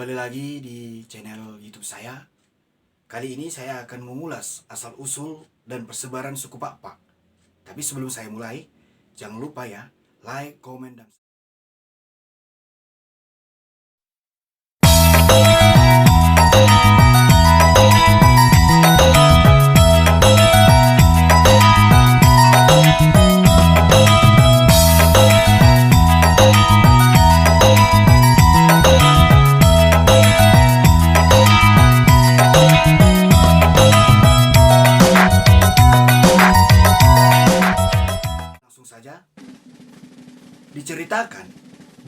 Kembali lagi di channel YouTube saya. Kali ini saya akan mengulas asal-usul dan persebaran suku Pakpak. Tapi sebelum saya mulai, jangan lupa ya, like, komen, dan langsung saja. Diceritakan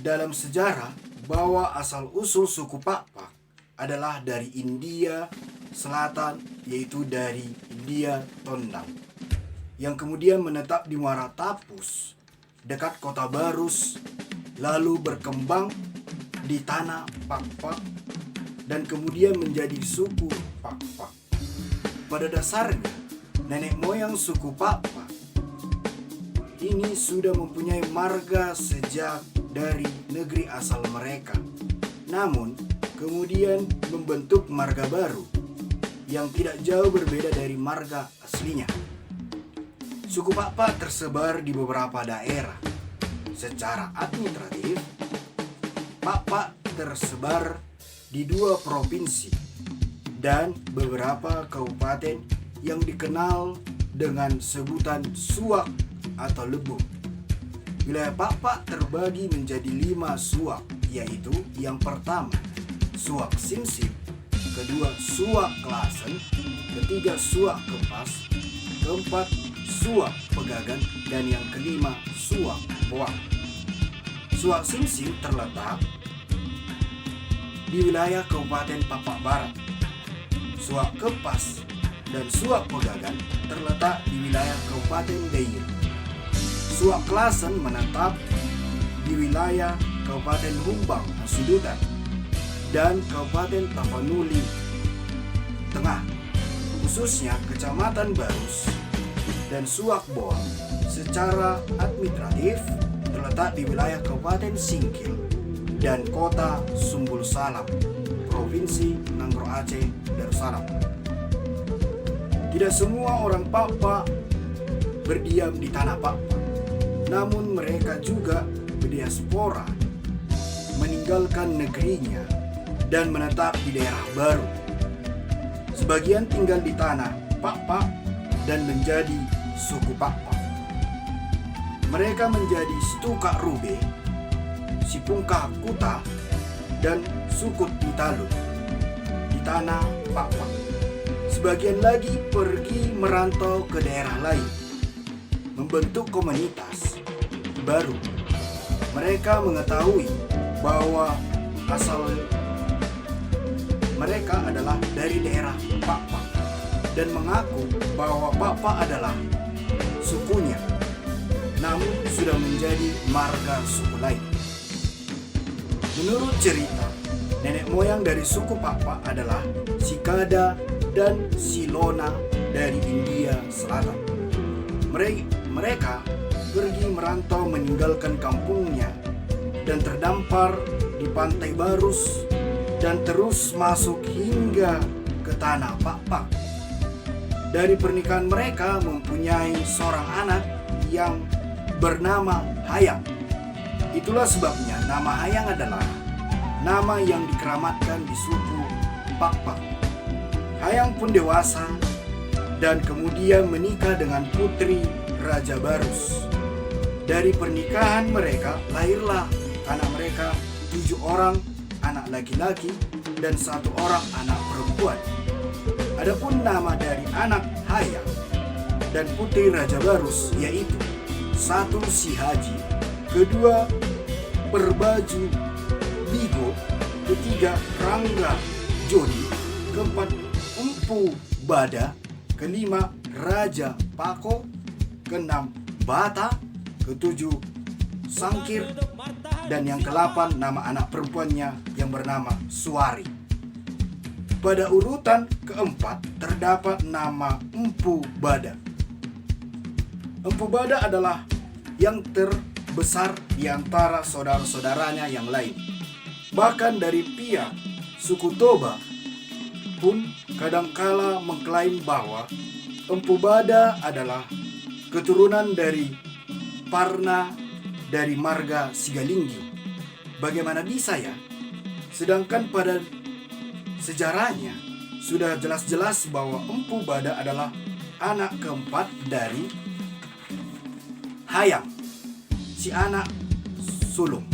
dalam sejarah bahwa asal-usul suku Pakpak adalah dari India Selatan, yaitu dari India Tondang, yang kemudian menetap di Muara Tapus dekat kota Barus, lalu berkembang di tanah Pakpak dan kemudian menjadi suku Pakpak. Pada dasarnya, nenek moyang suku Pakpak ini sudah mempunyai marga sejak dari negeri asal mereka. Namun, kemudian membentuk marga baru yang tidak jauh berbeda dari marga aslinya. Suku Pakpak tersebar di beberapa daerah. Secara administratif, Pakpak tersebar di 2 provinsi dan beberapa kabupaten yang dikenal dengan sebutan Suak atau Lebu. Wilayah Pakpak terbagi menjadi 5 suak, yaitu yang pertama Suak Simsim, kedua Suak Klasen, ketiga Suak Kepas, keempat Suak Pegagan, dan yang kelima Suak Poak. Suak Simsim terletak di wilayah Kabupaten Pakpak Barat. Suak Kepas dan Suak Pegagan terletak di wilayah Kabupaten Deir. Suak Klasen menetap di wilayah Kabupaten Humbang Sudutan dan Kabupaten Tapanuli Tengah, khususnya Kecamatan Barus. Dan Suak Boa secara administratif terletak di wilayah Kabupaten Singkil dan Kota Sumbul Salam, Provinsi Nangro Aceh Darussalam. Tidak semua orang Pakpak berdiam di tanah Pakpak, namun mereka juga berdiaspora, meninggalkan negerinya dan menetap di daerah baru. Sebagian tinggal di tanah Pakpak dan menjadi suku Pakpak. Mereka menjadi Stuka Rube, Sipungka Kuta, dan Sukut Italu di tanah Pakpak. Sebagian lagi pergi merantau ke daerah lain, membentuk komunitas baru. Mereka mengetahui bahwa asal mereka adalah dari daerah Pakpak dan mengaku bahwa Pakpak adalah sukunya, namun sudah menjadi marga suku lain. Menurut cerita, nenek moyang dari suku Pakpak adalah Sikada dan Silona dari India Selatan. Mereka pergi merantau meninggalkan kampungnya dan terdampar di pantai Barus dan terus masuk hingga ke tanah Pakpak. Dari pernikahan mereka mempunyai seorang anak yang bernama Hayang. Itulah sebabnya nama Hayang adalah nama yang dikeramatkan di suku Pakpak. Hayang pun dewasa dan kemudian menikah dengan putri Raja Barus. Dari pernikahan mereka lahirlah anak mereka 7 orang anak laki-laki dan 1 orang anak perempuan. Adapun nama dari anak Hayang dan putri Raja Barus yaitu 1 Si Haji, kedua Perbaju Bigo, ketiga Rangga Jodi, keempat Empu Bada, kelima Raja Pako, keenam Bata, ketujuh Sangkir, dan yang ke-8 nama anak perempuannya yang bernama Suari. Pada urutan keempat terdapat nama Empu Bada. Empu Bada adalah yang terbesar di antara saudara-saudaranya yang lain. Bahkan dari pihak suku Toba pun kadangkala mengklaim bahwa Empu Bada adalah keturunan dari Parna dari marga Sigalinggi. Bagaimana bisa ya? Sedangkan pada sejarahnya sudah jelas-jelas bahwa Empu Bada adalah anak keempat dari Hayam, si anak sulung.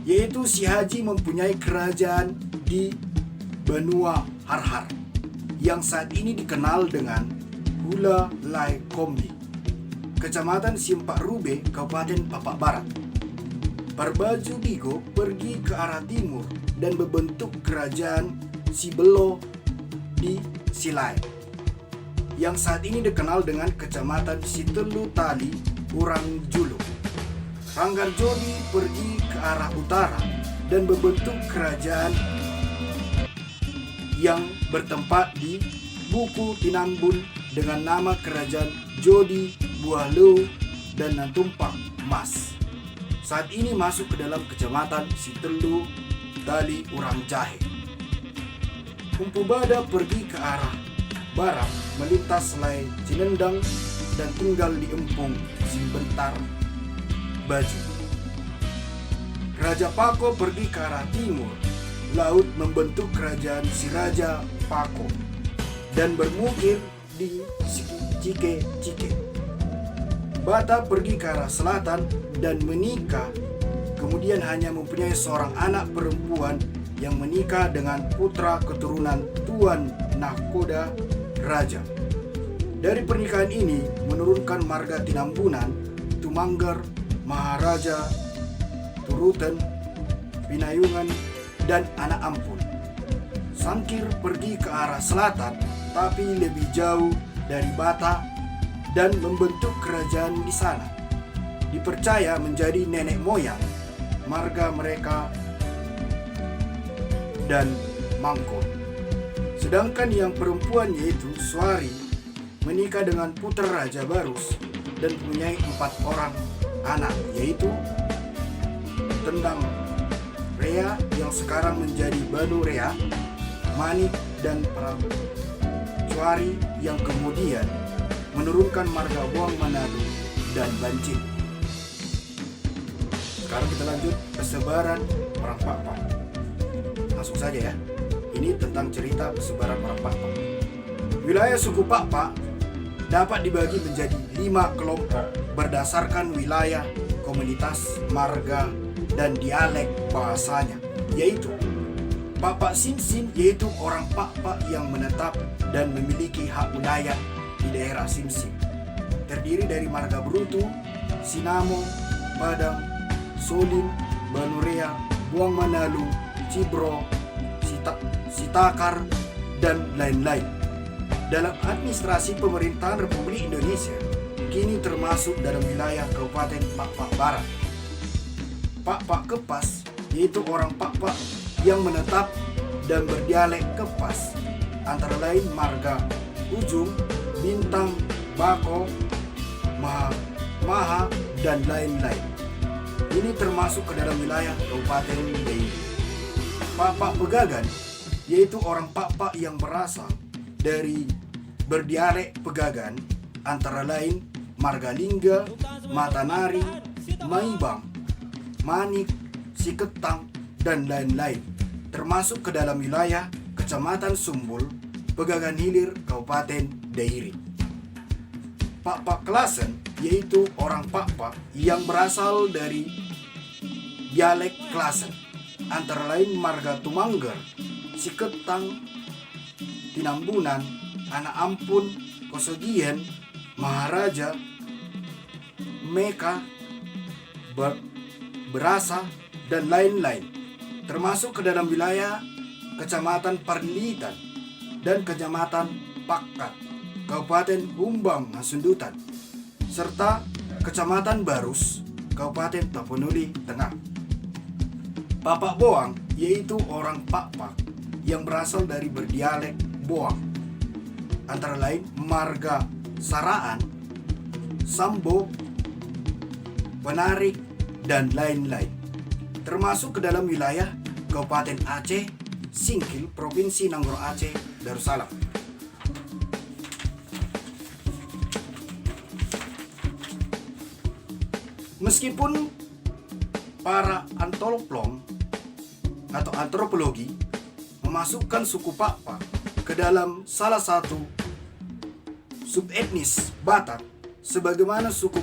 Yaitu si Haji mempunyai kerajaan di benua Harhar yang saat ini dikenal dengan Hula Lai Kombi, Kecamatan Simpak Rube, Kabupaten Papak Barat. Parbaju Digo pergi ke arah timur dan membentuk kerajaan Sibelo di Silai, yang saat ini dikenal dengan Kecamatan Sitelu Tali Urang Julu. Sanggar Jodi pergi ke arah utara dan membentuk kerajaan yang bertempat di Buku Tinambun dengan nama Kerajaan Jodi Buah Leu dan Nantumpak Mas. Saat ini masuk ke dalam Kecamatan Sitelu Tali Urang Jahe. Empu Bada pergi ke arah barat melintas Selai Cinendang dan tinggal di Empung Simbentar Baju. Raja Pako pergi ke arah timur laut membentuk kerajaan Siraja Pako dan bermukir di Cike. Bata pergi ke arah selatan dan menikah, kemudian hanya mempunyai seorang anak perempuan yang menikah dengan putra keturunan Tuan Nahkoda Raja. Dari pernikahan ini menurunkan marga Tinambunan, Tumanggar, Maharaja, Turuten, Pinayungan, dan Anak Ampun. Sangkir pergi ke arah selatan tapi lebih jauh dari Bata dan membentuk kerajaan di sana. Dipercaya menjadi nenek moyang marga mereka dan Mangkon. Sedangkan yang perempuan yaitu Suari menikah dengan putra Raja Barus dan mempunyai 4 orang anak, yaitu Tendang Rea yang sekarang menjadi Banu Rea, Manik, dan Suari yang kemudian menurunkan marga Boang Manado dan Bancin. Sekarang kita lanjut persebaran orang Pakpak. Langsung saja ya. Ini tentang cerita persebaran orang Pakpak. Wilayah suku Pakpak dapat dibagi menjadi 5 kelompok berdasarkan wilayah, komunitas, marga, dan dialek bahasanya, yaitu Pakpak Sinsin, yaitu orang Pakpak yang menetap dan memiliki hak wilayah di daerah Sinsin. Terdiri dari marga Brutu, Sinamo, Padang, Solin, Banurea, Buang Manalu, Cibro, Sitakar, dan lain-lain. Dalam administrasi pemerintahan Republik Indonesia, kini termasuk dalam wilayah Kabupaten Pakpak Barat. Pakpak Kepas, yaitu orang Pakpak yang menetap dan berdialek Kepas, antara lain marga Ujung, Bintang, Bako, Maha, dan lain-lain. Ini termasuk ke dalam wilayah Kabupaten Dairi. Pakpak Pegagan, yaitu orang Pakpak yang berasal dari berdialek Pegagan, antara lain Margalingga, Matanari, Maibang, Manik, Siketang, dan lain-lain, termasuk ke dalam wilayah Kecamatan Sumbul, Pegagan Hilir, Kabupaten Dairi. Pakpak Klasen, yaitu orang Pakpak yang berasal dari dialek Klasen, antara lain marga Tumanggar, Siketang, Tinambunan, Anak Ampun, Kosogien, Maharaja, Meka, Berasa, dan lain-lain, termasuk ke dalam wilayah Kecamatan Parlitan dan Kecamatan Pakkat, Kabupaten Humbang Hasundutan, serta Kecamatan Barus, Kabupaten Tapanuli Tengah. Pakpak Boang, yaitu orang Pakpak yang berasal dari berdialek Boang, antara lain marga Saraan, Sambo, Penarik, dan lain-lain, termasuk ke dalam wilayah Kabupaten Aceh, Singkil, Provinsi Nanggoro Aceh, Darussalam. Meskipun para antropolog atau antropologi memasukkan suku Pakpak ke dalam salah satu subetnis Batak sebagaimana suku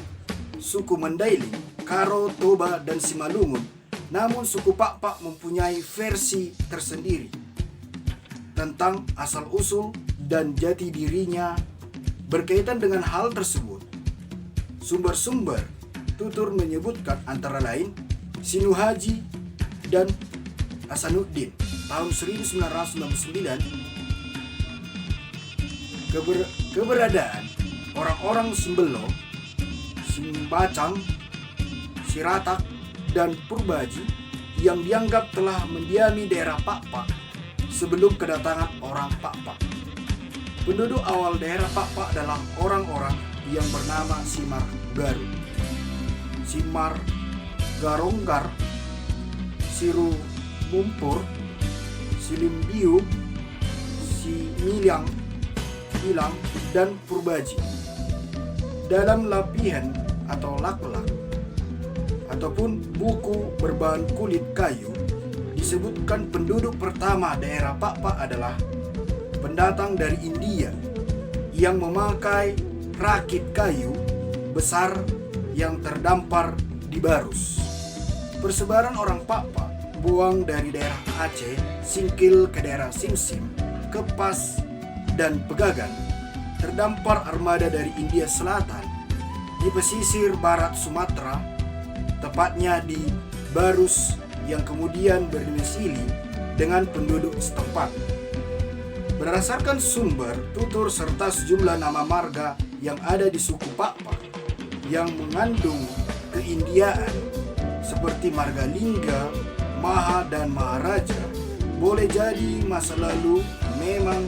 Mandailing, Karo, Toba, dan Simalungun, namun suku Pakpak mempunyai versi tersendiri tentang asal-usul dan jati dirinya. Berkaitan dengan hal tersebut, sumber-sumber tutur menyebutkan antara lain Sinu Haji dan Hasanuddin tahun 1999 keberadaan orang-orang Simbelo, Simbacang, Siratak, dan Purbaji yang dianggap telah mendiami daerah Pakpak sebelum kedatangan orang Pakpak. Penduduk awal daerah Pakpak adalah orang-orang yang bernama Simar Garu, Simar Garonggar, Siru Mumpur, Silimbiu, Similang, Hilang, dan Purbaji. Dalam lapihan atau laklak ataupun buku berbahan kulit kayu disebutkan penduduk pertama daerah Pakpak adalah pendatang dari India yang memakai rakit kayu besar yang terdampar di Barus. Persebaran orang Pakpak buang dari daerah Aceh, Singkil ke daerah Simsim, Kepas, dan Pegagan, terdampar armada dari India Selatan di pesisir barat Sumatera, tepatnya di Barus, yang kemudian berdomisili dengan penduduk setempat. Berdasarkan sumber, tutur serta sejumlah nama marga yang ada di suku Pakpak yang mengandung keindiaan seperti Marga Lingga, Maha, dan Maharaja, boleh jadi masa lalu memang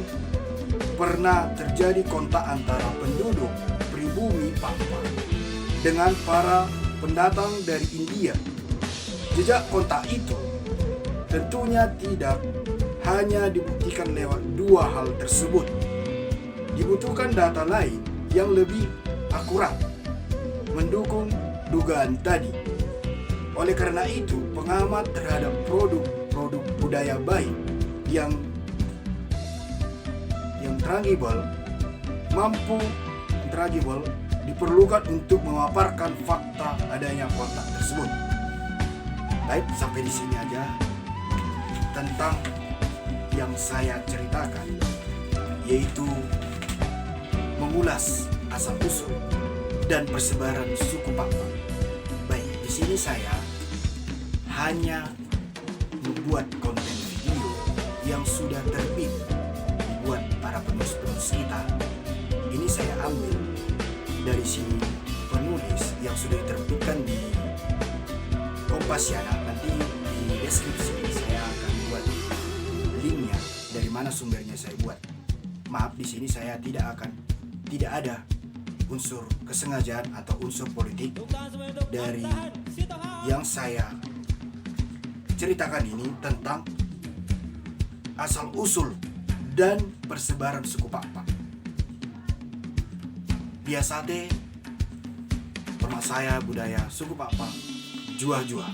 pernah terjadi kontak antara penduduk pribumi Pakpak dengan para pendatang dari India. Jejak kontak itu tentunya tidak hanya dibuktikan lewat dua hal tersebut. Dibutuhkan data lain yang lebih akurat mendukung dugaan tadi. Oleh karena itu, pengamat terhadap produk budaya baik yang tangible diperlukan untuk memaparkan fakta adanya kontak tersebut. Baik, sampai di sini aja tentang yang saya ceritakan, yaitu mengulas asal-usul dan persebaran suku Pakpak. Baik, di sini saya hanya membuat konten video yang sudah terbit dibuat para penulis-penulis kita. Ini saya ambil dari si penulis yang sudah diterbitkan di Kompasiana. Nanti di deskripsi saya akan buat linknya dari mana sumbernya saya buat. Maaf, di sini saya tidak ada unsur kesengajaan atau unsur politik dari yang saya ceritakan ini tentang asal usul dan persebaran suku Pakpak. Biasa teh permasaya budaya suku Pakpak jua-jua.